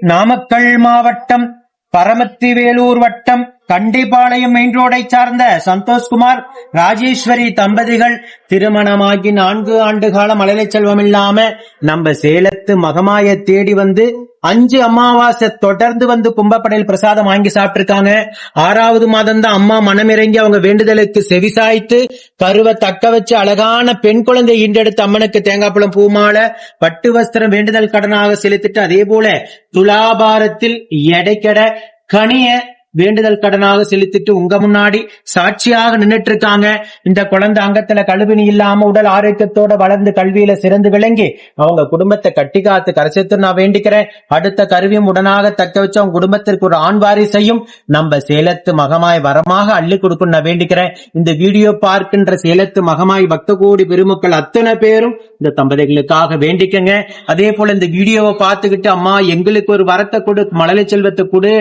நாமக்கல் மாவட்டம் பரமத்தி வேலூர் வட்டம் கண்டிப்பாளையம் மெயின் ரோடை சார்ந்த சந்தோஷ்குமார் ராஜேஸ்வரி தம்பதிகள் திருமணமாகி 4 ஆண்டு காலம் மழலை செல்வம் இல்லாம நம்ம சேலத்து மகமாய தேடி வந்து 5 அமாவாசை தொடர்ந்து வந்து கும்பப்படையில் பிரசாதம் வாங்கி சாப்பிட்டிருக்காங்க. 6வது மாதம் தான் அம்மா மனமிறங்கி அவங்க வேண்டுதலுக்கு செவிசாய்த்து கருவை தக்க வச்சு அழகான பெண் குழந்தை ஈண்டெடுத்து அம்மனுக்கு தேங்காய்பழம் பூமாலை பட்டு வஸ்திரம் வேண்டுதல் கடனாக செலுத்திட்டு அதே போல துலாபாரத்தில் எடைக்கட கனிய வேண்டுதல் கடனாக செலுத்திட்டு உங்க முன்னாடி சாட்சியாக நின்னுட்டு இருக்காங்க. இந்த குழந்தை அங்கத்துல கழுவினி இல்லாம உடல் ஆரோக்கியத்தோட வளர்ந்து கல்வியில சிறந்து விளங்கி அவங்க குடும்பத்தை கட்டி காத்து கரைச்சத்து நான் வேண்டிக்கிறேன். அடுத்த கருவியும் உடனாக தக்க வச்சு அவங்க குடும்பத்திற்கு ஒரு ஆண் வாரிசையும் நம்ம சேலத்து மகமாய் வரமாக அள்ளி கொடுக்கும் நான் வேண்டிக்கிறேன். இந்த வீடியோ பார்க்கின்ற சேலத்து மகமாய் பக்த கோடி பெருமக்கள் அத்தனை பேரும் இந்த தம்பதிகளுக்காக வேண்டிக்கங்க. அதே போல இந்த வீடியோவை பார்த்துக்கிட்டு அம்மா எங்களுக்கு ஒரு வரத்தை கொடு, மழலை செல்வத்தை கொடு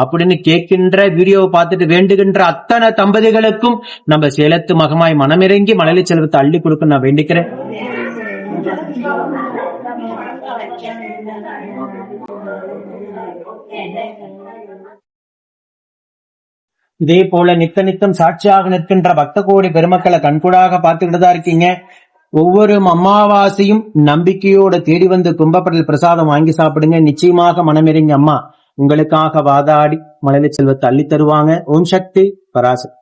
அப்படின்னு கேட்கின்ற வீடியோவை பார்த்துட்டு வேண்டுகின்ற அத்தனை தம்பதிகளுக்கும் நம்ம சேலத்து மகமாய் மனமிறங்கி மழலை செல்வத்தை அள்ளி கொடுக்க நான் வேண்டிக்கிறேன். இதே போல நித்தம் சாட்சியாக நிற்கின்ற பக்த கோடி பெருமக்களை கண்கூடாக பார்த்துக்கிட்டு தான் இருக்கீங்க. ஒவ்வொரு அமாவாசையும் நம்பிக்கையோட தேடி வந்து கும்பப்படல் பிரசாதம் வாங்கி சாப்பிடுங்க. நிச்சயமாக மனமிறங்கி அம்மா உங்களுக்காக வாதாடி மழலை செல்வத்தை அள்ளி தருவாங்க. ஓம் சக்தி பராசக்தி.